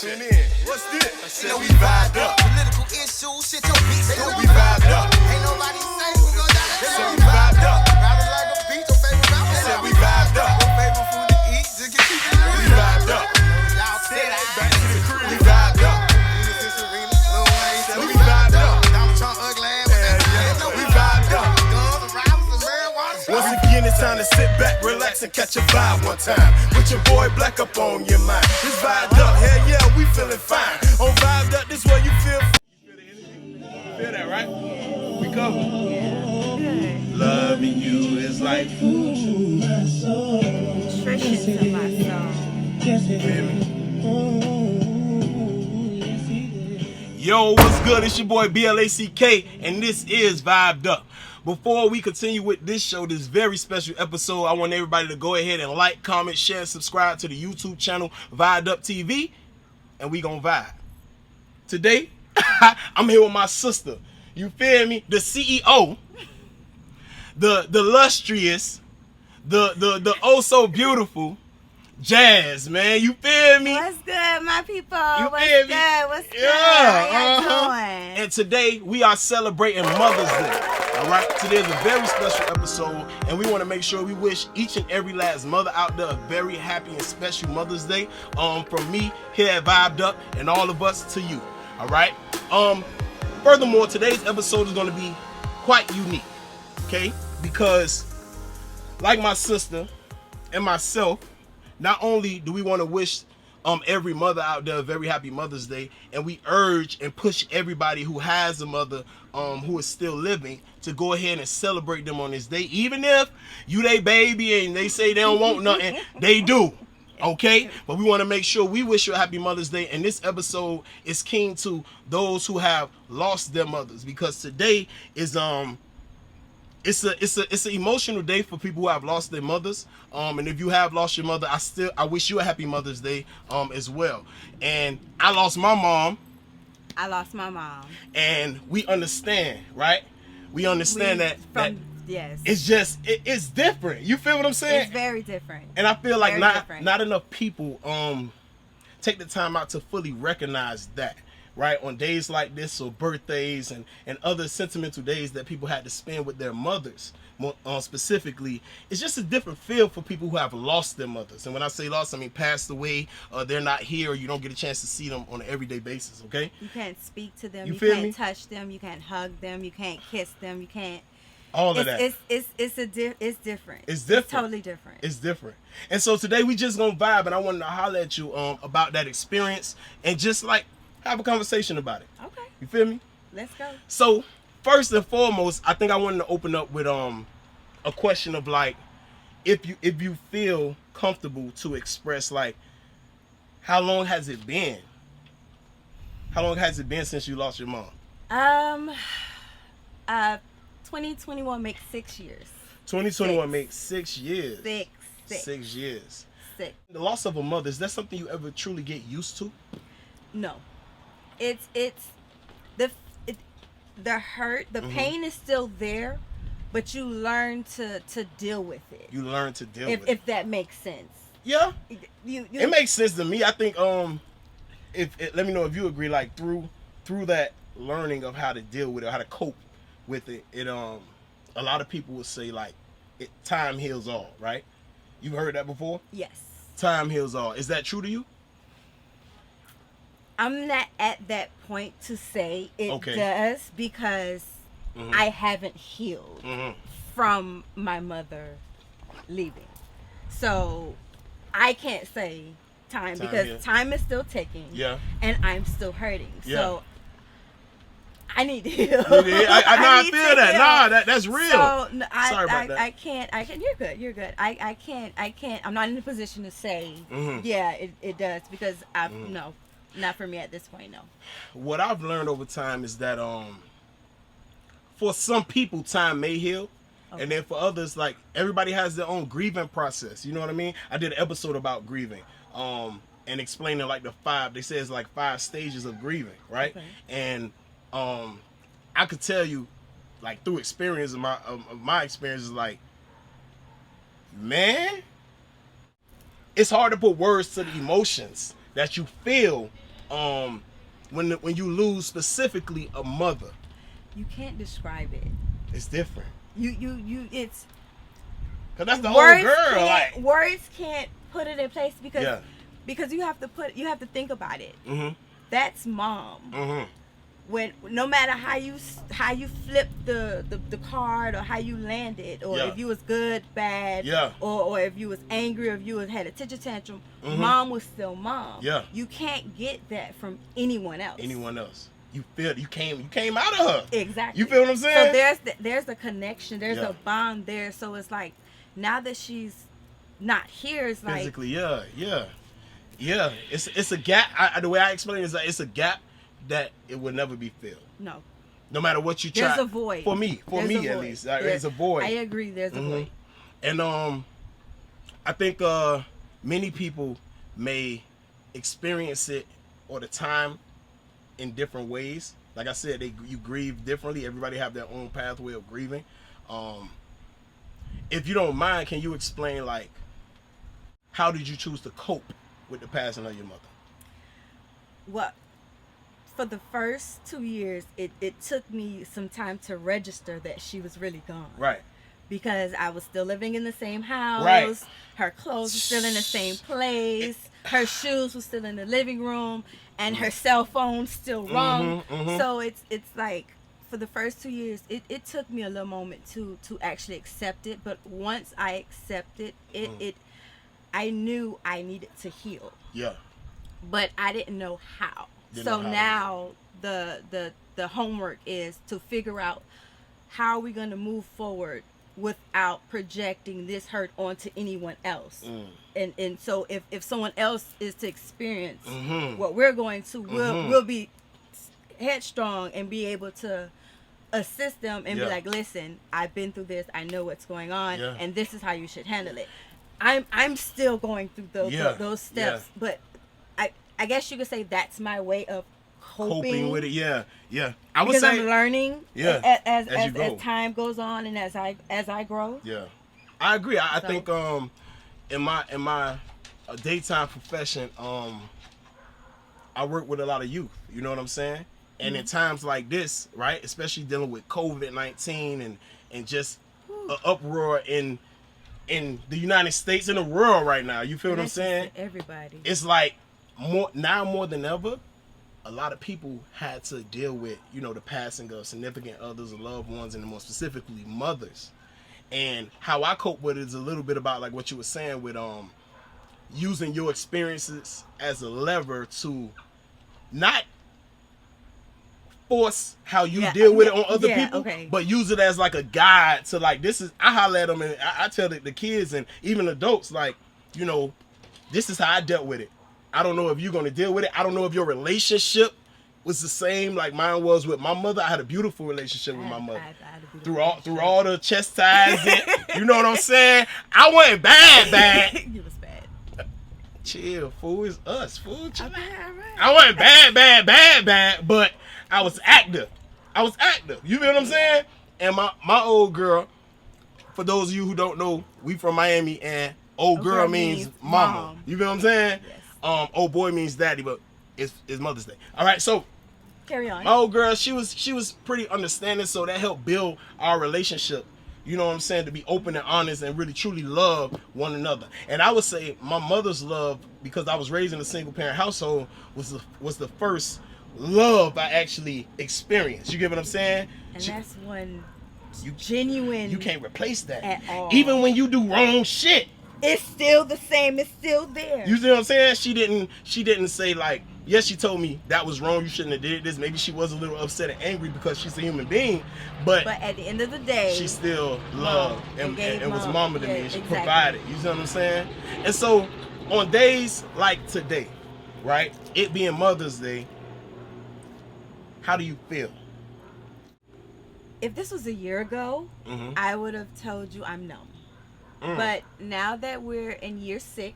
Tune in. What's this? I said we vibed up. Political issues, shit your beats. They know we vibed up. Ain't nobody safe. We gon' die. They said we vibed up. Rapping like a beat, your favorite rapper. I said we vibed up. Your favorite food to eat, just get keep it We real. vibed up. Y'all Say said that I back to the crew. We vibed up. Said we vibed up. Donald Trump ugly ass with that. We vibed up. Guns and rivals and marijuana. Once again, it's time to sit back, relax, and catch a vibe one time. With your boy Black up on your mind. This vibed up, hell yeah, we feeling fine. On vibed up, this way you feel. You feel the energy? Feel that, right? We come. Loving you is like food. Nutrition to my soul. Feel me? Yo, what's good? It's your boy BLACK, and this is Vibed Up. Before we continue with this show, this very special episode, I want everybody to go ahead and like, comment, share, and subscribe to the YouTube channel Vibed Up TV, and we gonna vibe. Today, I'm here with my sister. You feel me? The CEO, the illustrious, the oh so beautiful Jazz, man. You feel me? What's good, my people? You What's feel me? good? What's good? Yeah, How y'all doing? And today we are celebrating Mother's Day. All right, today is a very special episode, and we want to make sure we wish each and every last mother out there a very happy and special Mother's Day. From me here at Vibed Up and all of us to you. All right. Furthermore, today's episode is going to be quite unique, okay? Because like my sister and myself, not only do we want to wish every mother out there a very happy Mother's Day, and we urge and push everybody who has a mother who is still living to go ahead and celebrate them on this day. Even if you they baby and they say they don't want nothing, they do. Okay? But we want to make sure we wish you a happy Mother's Day, and this episode is keen to those who have lost their mothers, because today is it's an emotional day for people who have lost their mothers. And if you have lost your mother, I wish you a happy Mother's Day as well. And I lost my mom. I lost my mom. And we understand, right? We understand that yes. it's different. You feel what I'm saying? It's very different. And I feel like Very not enough people take the time out to fully recognize that. Right, on days like this, or birthdays and other sentimental days that people had to spend with their mothers, specifically, it's just a different feel for people who have lost their mothers. And when I say lost, I mean passed away, they're not here, or you don't get a chance to see them on an everyday basis, okay? You can't speak to them, You you feel can't me? touch them, you can't hug them, you can't kiss them, you can't. All of that. It's different. It's different. It's totally different. It's different. And so today we just gonna vibe, and I wanted to holler at you about that experience and just like have a conversation about it. Okay. You feel me? Let's go. So first and foremost, I think I wanted to open up with a question of like, if you feel comfortable to express like, how long has it been? How long has it been since you lost your mom? 2021 makes 6 years. 2021 makes 6 years. Six. 6 years. 6. The loss of a mother, is that something you ever truly get used to? No. It's the hurt, the pain is still there, but you learn to deal with it. You learn to deal with it. If that makes sense. Yeah. You It makes sense to me. I think let me know if you agree, like through that learning of how to deal with it, how to cope with it, a lot of people would say like time heals all, right? You've heard that before? Yes. Time heals all. Is that true to you? I'm not at that point to say it does, because I haven't healed from my mother leaving. So I can't say time because time is still ticking. Yeah. And I'm still hurting. Yeah. So I need to heal. I feel that. Nah, that's real. So Sorry about that. I can't. You're good. I can't. I'm not in a position to say, yeah, it does, because no. Not for me at this point, no. What I've learned over time is that for some people time may heal, and then for others, like everybody has their own grieving process. You know what I mean? I did an episode about grieving, and explaining like they say it's like 5 stages of grieving, right? Okay. And I could tell you, like through experience of my experiences, like, man, it's hard to put words to the emotions that you feel when you lose specifically a mother? You can't describe it. It's different. It's Cause that's the whole girl. Like words can't put it in place because you have to think about it. Mm-hmm. That's mom. Mm-hmm. When no matter how you flip the card or how you landed or if you was good, bad, or if you was angry or if you had a tantrum, mom was still mom. Yeah. You can't get that from anyone else. You feel you came out of her. Exactly. You feel what I'm saying? So there's a connection, there's a bond there. So it's like now that she's not here, it's like physically, yeah. It's a gap. The way I explain it is that it's a gap that it will never be filled. No matter what you try. There's a void. For me at least. There's a void. I agree, there's a void. And I think many people may experience it or the time in different ways. Like I said, you grieve differently. Everybody have their own pathway of grieving. If you don't mind, can you explain like how did you choose to cope with the passing of your mother? Well, for the first 2 years, it took me some time to register that she was really gone. Right. Because I was still living in the same house. Right. Her clothes were still in the same place. Her shoes were still in the living room. And her cell phone still rung. So it's like, for the first 2 years, it took me a little moment to actually accept it. But once I accepted it, I knew I needed to heal. Yeah. But I didn't know how. So now the homework is to figure out how are we going to move forward without projecting this hurt onto anyone else. And so if someone else is to experience what we're going to, we'll be headstrong and be able to assist them and be like, listen, I've been through this, I know what's going on, and this is how you should handle it. I'm still going through those steps, but I guess you could say that's my way of coping with it. Yeah. I would because say I'm learning. As time goes on and as I grow. Yeah, I agree. I think in my daytime profession, I work with a lot of youth. You know what I'm saying? And in times like this, right, especially dealing with COVID-19 and just an uproar in the United States and the world right now. You feel what I'm saying? Everybody. It's like more than ever, a lot of people had to deal with, the passing of significant others, of loved ones, and more specifically mothers. And how I cope with it is a little bit about like what you were saying with using your experiences as a lever to not force how you deal with it on other people, but use it as like a guide to like, this is, I holler at them and I tell the kids and even adults like, this is how I dealt with it. I don't know if you're going to deal with it. I don't know if your relationship was the same like mine was with my mother. I had a beautiful relationship with my mother. Through all the chastising, you know what I'm saying? I wasn't bad. You was bad. Chill, fool. It's us, fool. Chill. All right. I wasn't bad, but I was active. You feel what I'm saying? And my old girl, for those of you who don't know, we from Miami, and old girl means mama. You feel what I'm saying? Yes. Old boy means daddy, but it's Mother's Day. All right, so carry on. My old girl, she was pretty understanding, so that helped build our relationship. You know what I'm saying? To be open and honest and really truly love one another. And I would say my mother's love, because I was raised in a single parent household, was the first love I actually experienced. You get what I'm saying? And that's one genuine. You can't replace that at all. Even when you do wrong shit. It's still the same. It's still there. You see what I'm saying? She didn't say like, yes, she told me that was wrong. You shouldn't have did this. Maybe she was a little upset and angry because she's a human being. But at the end of the day, she still loved and was mama to me. And she provided. You see what I'm saying? And so on days like today, right? It being Mother's Day, how do you feel? If this was a year ago, I would have told you I'm numb. But now that we're in year 6,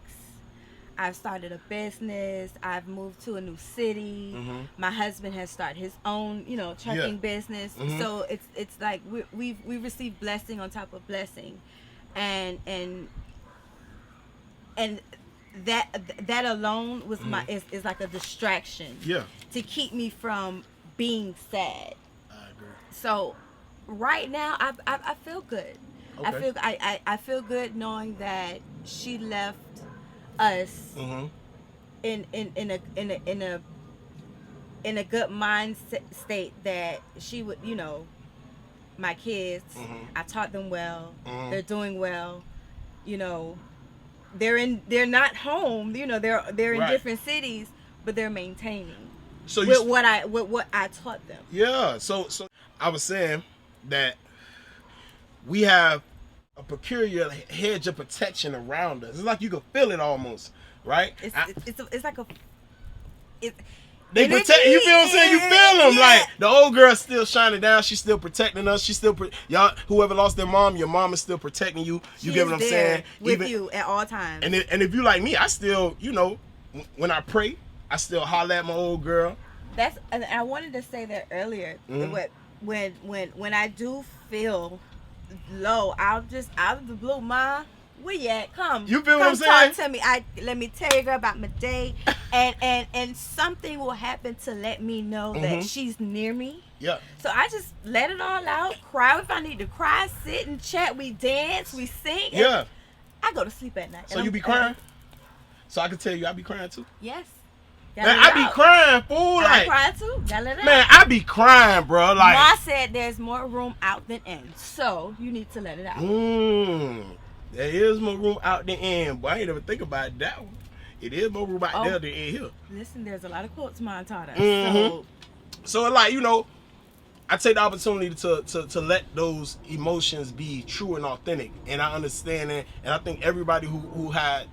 I've started a business. I've moved to a new city. My husband has started his own, trucking business. So it's like we've received blessing on top of blessing, and that alone was my is like a distraction. Yeah. To keep me from being sad. I agree. So right now I feel good. Okay. I feel good knowing that she left us in a good mind state, that she would, you know, my kids, I taught them well, they're doing well, you know, they're not home, you know, they're in Right. different cities, but they're maintaining So with what I taught them. Yeah. So I was saying that we have a peculiar hedge of protection around us. It's like you can feel it almost, right? It's like a they energy, protect. You feel what I'm saying? You feel them. yeah. Like the old girl's still shining down. She's still protecting us. She's still y'all. Whoever lost their mom, your mom is still protecting you. She You get is what I'm there saying? with you at all times. And if you like me, I still, you know, when I pray, I still holler at my old girl. And I wanted to say that earlier. When I do feel low, I'll just out of the blue, Ma, where you at? Come. You feel what I'm Come saying? talk to me. Let me tell you, girl, about my day, and something will happen to let me know that she's near me. Yeah. So I just let it all out. Cry if I need to cry. Sit and chat. We dance. We sing. Yeah. I go to sleep at night. So you be crying? So I can tell you I be crying too? Yes. Man, I be crying, fool. I Like, cry too. Gotta let it man, out. I be crying, bro. Like, Ma said there's more room out than in, so you need to let it out. There is more room out than in, but I ain't ever think about that one. It is more room out there than in here. Listen, there's a lot of quotes Ma taught us. So like, you know, I take the opportunity to let those emotions be true and authentic, and I understand it, and I think everybody who had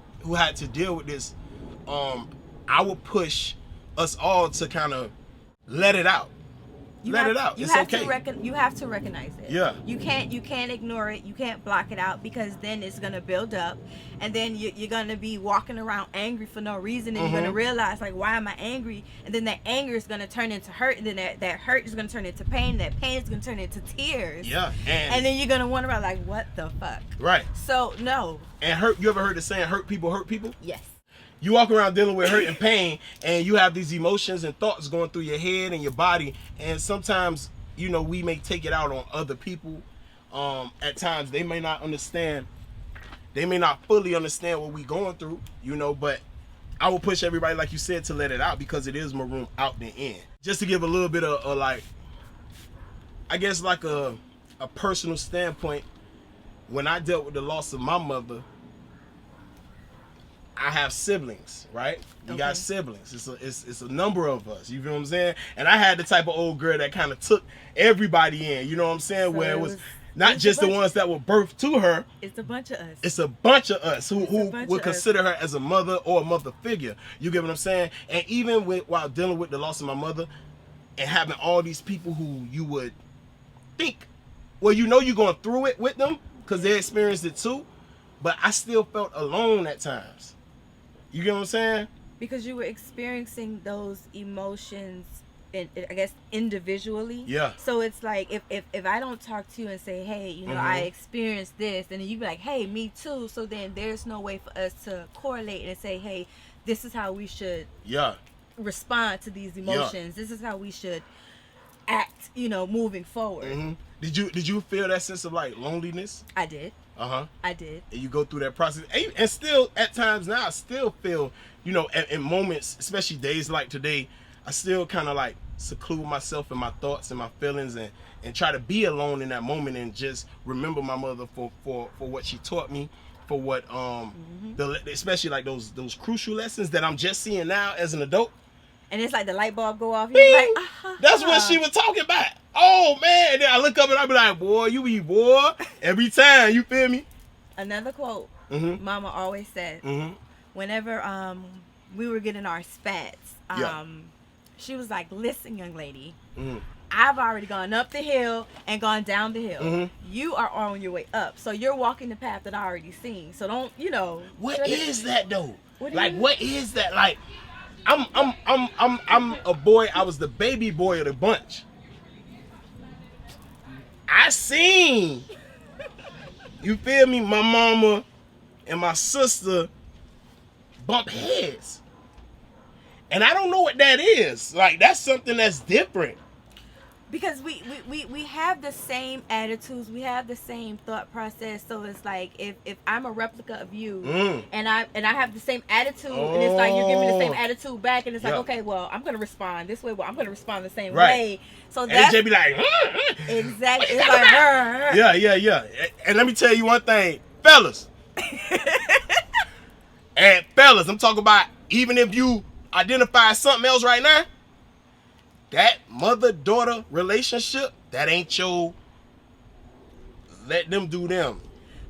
to deal with this, I would push us all to kind of let it out. Let it out. It's okay. You have to recognize it. Yeah. You can't ignore it. You can't block it out, because then it's gonna build up, and then you're gonna be walking around angry for no reason, and you're gonna realize, like, why am I angry? And then that anger is gonna turn into hurt, and then that hurt is gonna turn into pain. That pain is gonna turn into tears. Yeah. And then you're gonna wonder about, like, what the fuck? Right. So no. And hurt. You ever heard the saying, "Hurt people hurt people"? Yes. You walk around dealing with hurt and pain, and you have these emotions and thoughts going through your head and your body, and sometimes, you know, we may take it out on other people. At times they may not understand, they may not fully understand what we going through, you know, but I will push everybody, like you said, to let it out, because it is more room out than in. Just to give a little bit of like, I guess like a personal standpoint, when I dealt with the loss of my mother, I have siblings, right? We got siblings. It's a number of us. You feel what I'm saying? And I had the type of old girl that kind of took everybody in. You know what I'm saying? So where it was not just the ones that were birthed to her. It's a bunch of us. It's a bunch of us who would consider her as a mother or a mother figure. You get what I'm saying? And even while dealing with the loss of my mother, and having all these people who you would think, well, you know, you're going through it with them because they experienced it too, but I still felt alone at times. You get what I'm saying? Because you were experiencing those emotions, I guess, individually. Yeah. So it's like, if I don't talk to you and say, hey, you know, I experienced this, and then you be like, hey, me too. So then there's no way for us to correlate and say, hey, this is how we should respond to these emotions. This is how we should act, you know, moving forward. Did you feel that sense of like loneliness? I did. I did. And you go through that process, and still at times now, I still feel, you know, in moments, especially days like today, I still kind of like seclude myself in my thoughts and my feelings, and try to be alone in that moment, and just remember my mother for what she taught me, for what especially like those crucial lessons that I'm just seeing now as an adult. And it's like the light bulb go off. You're like, that's what she was talking about. Oh man! And then I look up and I be like, boy, you be boy every time. You feel me? Another quote Mama always said, whenever we were getting our spats, she was like, listen, young lady, I've already gone up the hill and gone down the hill. You are on your way up, so you're walking the path that I already seen. So don't, you know. What is that though? What is that? Like, I'm a boy. I was the baby boy of the bunch. I seen, you feel me, my mama and my sister bump heads. And I don't know what that is. Like, that's something that's different. Because we have the same attitudes, we have the same thought process. So it's like if I'm a replica of you and I have the same attitude, and it's like you're giving me the same attitude back, and it's like, okay, well, I'm gonna respond this way, well, I'm gonna respond the same way. So that's AJ be like, exactly. It's like yeah. And let me tell you one thing, fellas. And fellas, I'm talking about, even if you identify something else right now, that mother-daughter relationship, that ain't your, let them do them.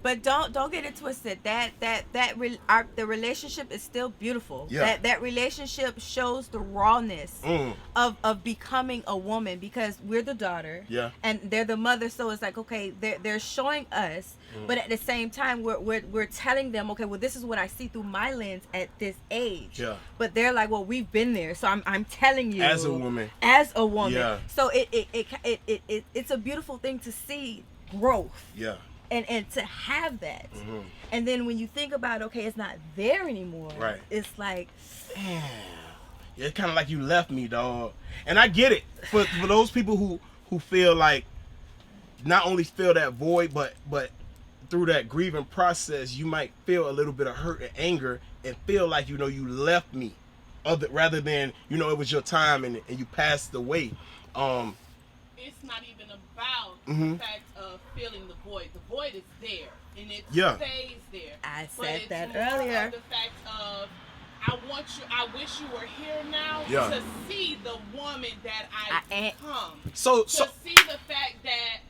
But don't get it twisted. The relationship is still beautiful. Yeah. That relationship shows the rawness of becoming a woman, because we're the daughter. Yeah. And they're the mother. So it's like, okay, they're showing us, but at the same time we're telling them, okay, well, this is what I see through my lens at this age. Yeah. But they're like, well, we've been there, so I'm telling you As a woman. Yeah. So it's a beautiful thing to see growth. Yeah. And to have that. And then when you think about, okay, it's not there anymore. Right. It's like, damn. Yeah, it's kind of like you left me, dog. And I get it. For those people who feel like, not only feel that void, but through that grieving process, you might feel a little bit of hurt and anger and feel like, you left me, rather than, it was your time and you passed away. It's not even about the fact of feeling the void. The void is there, and it stays there. I but said it's that more earlier. Of the fact of, I wish you were here now to see the woman that I become. So to see the fact that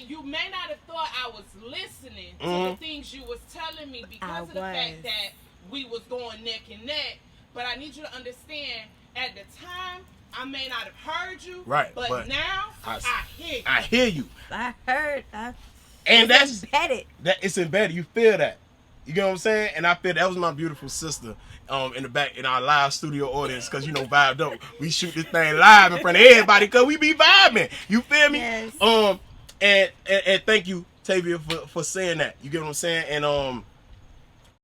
you may not have thought I was listening to the things you was telling me because of the fact that we was going neck and neck. But I need you to understand, at the time, I may not have heard you, right? But now I hear you. I hear you. I heard. And that's embedded. It's embedded. You feel that. You get what I'm saying? And I feel that was my beautiful sister in the back in our live studio audience, because Vibed Up. We shoot this thing live in front of everybody because we be vibing. You feel me? Yes. And thank you, Tavia, for saying that. You get what I'm saying? And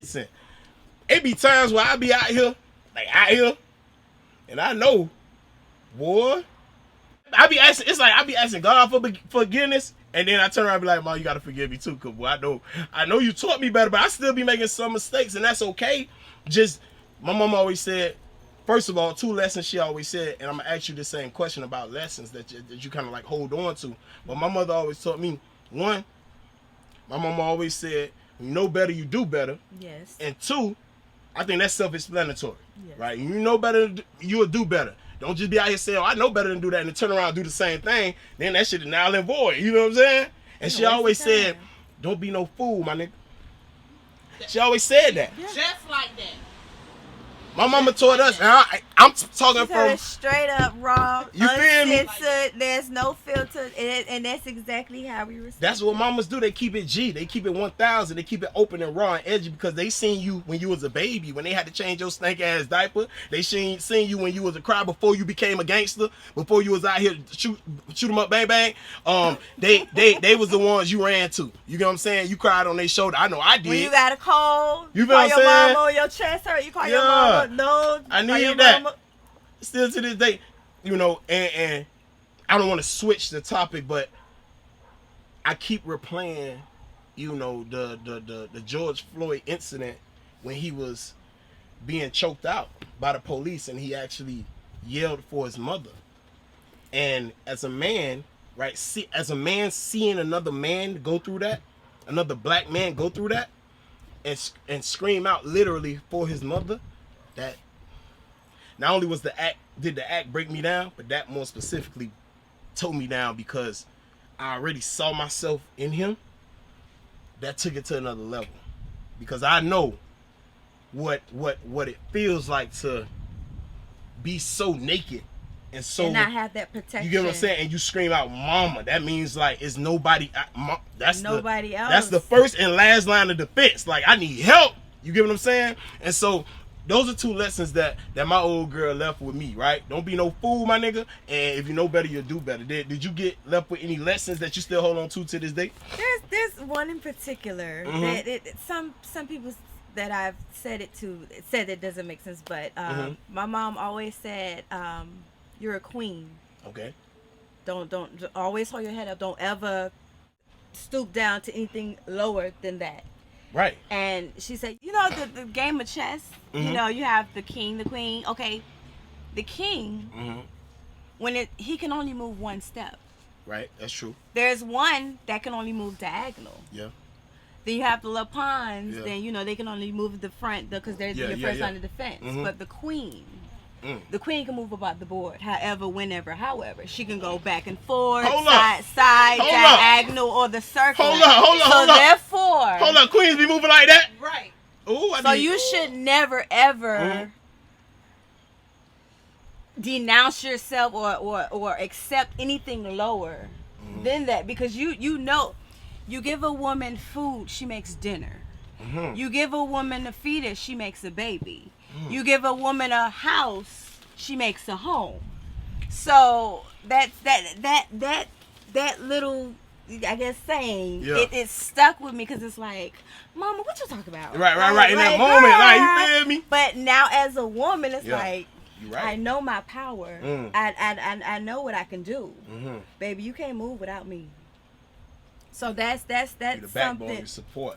listen, it be times where I be out here, and I know, boy, I be asking God for forgiveness, and then I turn around and be like, Mom, you gotta forgive me too, cause boy, I know you taught me better, but I still be making some mistakes, and that's okay. Just, my mom always said, first of all, 2 lessons she always said, and I'm gonna ask you the same question about lessons that you kind of like hold on to. But my mother always taught me, one, my mom always said, you know better, you do better. Yes. And 2, I think that's self-explanatory, yes. Right? You know better, you'll do better. Don't just be out here saying, I know better than do that, and then turn around and do the same thing. Then that shit is null and void. You know what I'm saying? And she always said, don't be no fool, my nigga. She always said that. Just like that. My mama taught us, and I'm talking from straight up raw. You feel me? There's no filter, and that's exactly how we respect. That's what mamas do. They keep it G. They keep it 1,000. They keep it open and raw and edgy, because they seen you when you was a baby, when they had to change your stank ass diaper. They seen you when you was a cry, before you became a gangster, before you was out here shoot them up, bang bang. They was the ones you ran to. You get what I'm saying? You cried on their shoulder. I know I did. When you got a cold, you feel what I'm saying? Your mama, or your chest hurt. You call your mama. No, I need that. Mama. Still to this day, and I don't want to switch the topic, but I keep replaying, the George Floyd incident when he was being choked out by the police and he actually yelled for his mother. And as a man, right, seeing another man go through that, another black man go through that, and scream out literally for his mother, that not only did the act break me down, but that more specifically tore me down, because I already saw myself in him. That took it to another level, because I know what it feels like to be so naked and so, and not have that protection. You get what I'm saying? And you scream out mama. That means like it's nobody. That's nobody else. That's the first and last line of defense. Like, I need help. You get what I'm saying? And so those are 2 lessons that my old girl left with me, right? Don't be no fool, my nigga. And if you know better, you'll do better. Did you get left with any lessons that you still hold on to this day? There's one in particular that some people that I've said it doesn't make sense, but my mom always said, "You're a queen. Okay. Don't always hold your head up. Don't ever stoop down to anything lower than that." Right. And she said, the game of chess. You have the king, the queen. Okay, the king, when he can only move one step. Right. That's true. There's one that can only move diagonal. Yeah. Then you have the little pawns. Yeah. Then they can only move the front because they're your first line of defense. But the queen, the queen can move about the board, however, whenever, however. She can go back and forth, side, diagonal, or the circle. Hold up. Therefore, Hold up, queens be moving like that. Right. Ooh, so you should never ever denounce yourself or accept anything lower than that, because you give a woman food, she makes dinner. You give a woman a fetus, she makes a baby. You give a woman a house, she makes a home. So that little, I guess, saying, it stuck with me, because it's like, Mama, what you talking about? Right. In that moment, like, you feel me? But now as a woman, it's like, right. I know my power. I know what I can do. Baby, you can't move without me. So that's the something. backbone you support.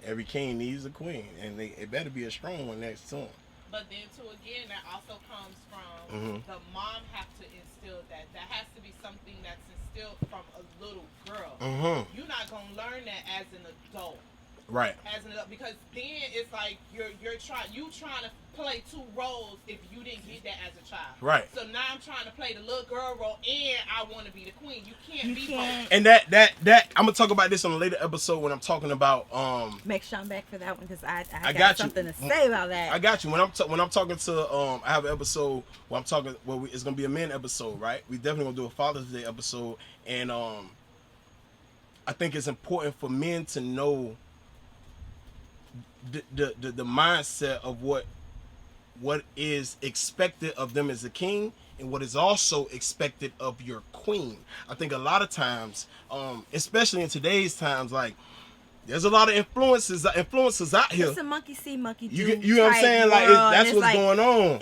Every king needs a queen, and it better be a strong one next to him. But then, again, that also comes from the mom have to instill that. That has to be something that's instilled from a little girl. You're not gonna learn that as an adult. Right. As an adult, because then it's like you're trying to play two roles if you didn't get that as a child. Right. So now I'm trying to play the little girl role and I want to be the queen. You can't be both. And that I'm gonna talk about this on a later episode when I'm talking about Make sure I'm back for that one, because I got something to say about that. I got you. When I'm talking to I have an episode where I'm talking. Well, it's gonna be a men episode, right? We definitely gonna do a Father's Day episode, and I think it's important for men to know the mindset of what is expected of them as a king and what is also expected of your queen. I think a lot of times, especially in today's times, like, there's a lot of influences out here. It's a monkey see, monkey do. You know what I'm saying? Like, that's what's going on.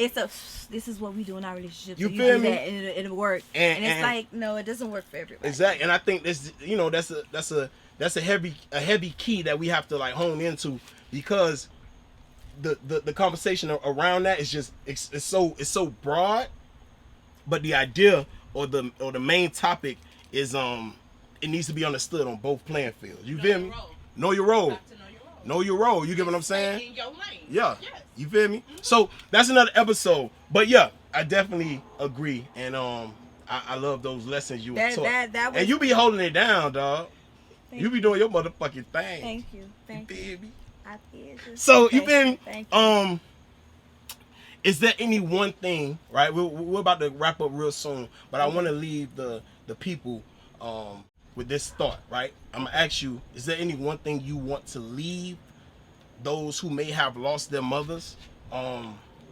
This is what we do in our relationship. You feel me? That and it'll work. And it's like, no, it doesn't work for everybody. Exactly. And I think that's a heavy key that we have to, like, hone into, because the conversation around that is just it's so broad, but the idea or the main topic is it needs to be understood on both playing fields. You feel me? Know your role. Know your role. You get what I'm saying? In your lane. Yeah. Yes. You feel me? So that's another episode. But yeah, I definitely agree, and I love those lessons you were taught. And you be holding it down, dog. You be doing your motherfucking thing. Thank you. You feel me? I feel you. So you feel me? Thank you. Is there any one thing, right? We're about to wrap up real soon, but I want to leave the people with this thought, right? I'm gonna ask you: is there any one thing you want to leave those who may have lost their mothers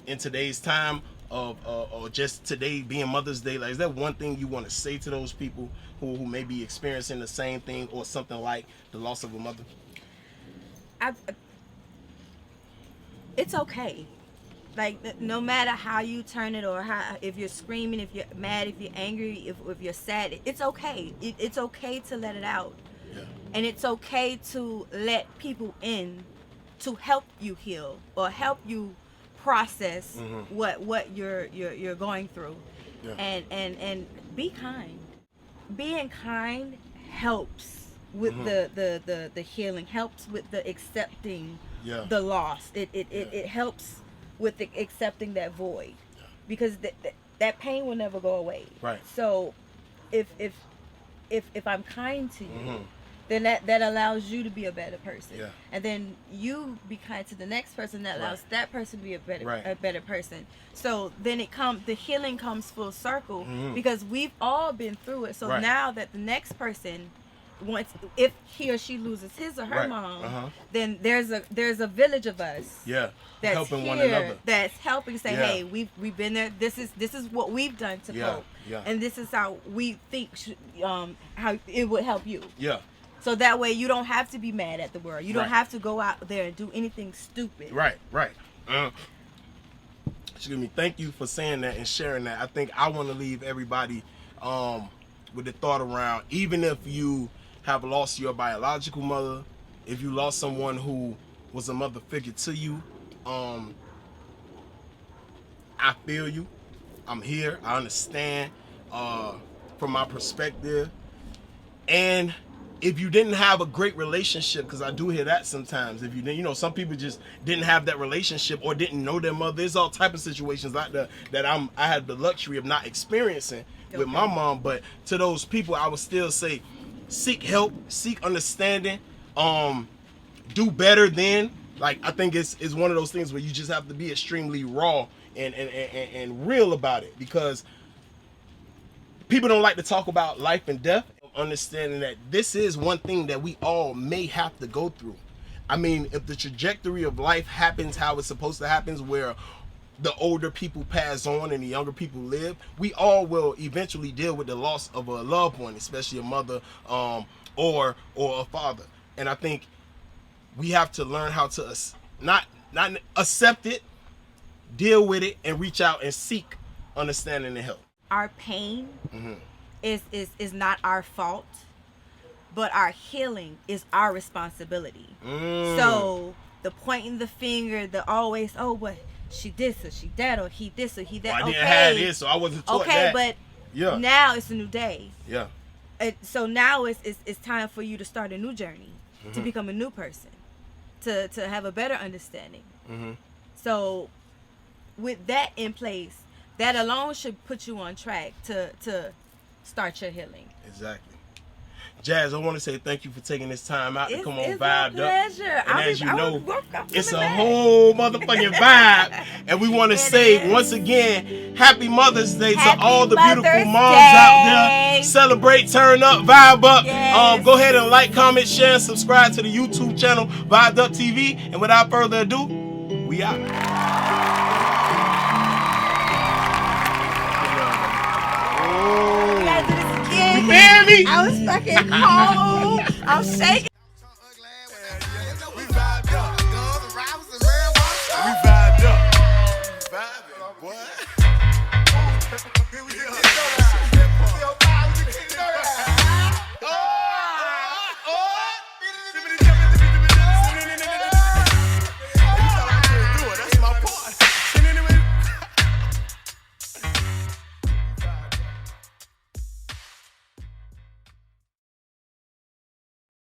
in today's time or just today being Mother's Day? Like, is there one thing you want to say to those people who may be experiencing the same thing or something like the loss of a mother? It's okay. Like, no matter how you turn it, or if you're screaming, if you're mad, if you're angry, if you're sad, it's okay. It's okay to let it out. Yeah. And it's okay to let people in to help you heal or help you process what you're going through. Yeah. And be kind. Being kind helps with the healing, helps with the accepting the loss. It helps with the accepting that void, because that pain will never go away. Right. So if I'm kind to you, then that allows you to be a better person. Yeah. And then you be kind to the next person, that allows that person to be a better person. So then the healing comes full circle, because we've all been through it. So now that the next person wants, if he or she loses his or her mom, then there's a village of us. Yeah. That's helping here, one another. That's helping say, hey, we've been there. This is what we've done to cope. Yeah. And this is how we think how it would help you. Yeah. So that way you don't have to be mad at the world. You don't Right. have to go out there and do anything stupid. Right. Excuse me. Thank you for saying that and sharing that. I think I want to leave everybody with the thought around, even if you have lost your biological mother, if you lost someone who was a mother figure to you, I feel you. I'm here. I understand from my perspective. And if you didn't have a great relationship, because I do hear that sometimes, if you didn't, you know, some people just didn't have that relationship or didn't know their mother. There's all type of situations like that that I had the luxury of not experiencing with my mom. But to those people, I would still say, seek help, seek understanding, do better than. Like, I think it's one of those things where you just have to be extremely raw and real about it, because people don't like to talk about life and death. Understanding that this is one thing that we all may have to go through. I mean, if the trajectory of life happens how it's supposed to happen, where the older people pass on and the younger people live, we all will eventually deal with the loss of a loved one, especially a mother or a father. And I think we have to learn how to not accept it, deal with it, and reach out and seek understanding and help. Our pain is not our fault, but our healing is our responsibility. So the pointing the finger, the always, oh, what, she this or she that, or he this or he that. Well, I didn't have this, so I wasn't taught that. Okay, but now it's a new day. Yeah. So now it's time for you to start a new journey, to become a new person, to have a better understanding. So with that in place, that alone should put you on track to start your healing. Exactly. Jazz, I want to say thank you for taking this time out to come on It's Vibed a pleasure. Up. And as you know, I'm it's a coming back. whole motherfucking vibe. And we want to say, once again, Happy Mother's Day to Happy all the beautiful Mother's moms Day. out there. Celebrate, turn up, vibe up. Yes. Go ahead and like, comment, share, and subscribe to the YouTube channel, Vibed Up TV. And without further ado, we out. We gotta do this again. You hear me? I was fucking cold. I'm shaking.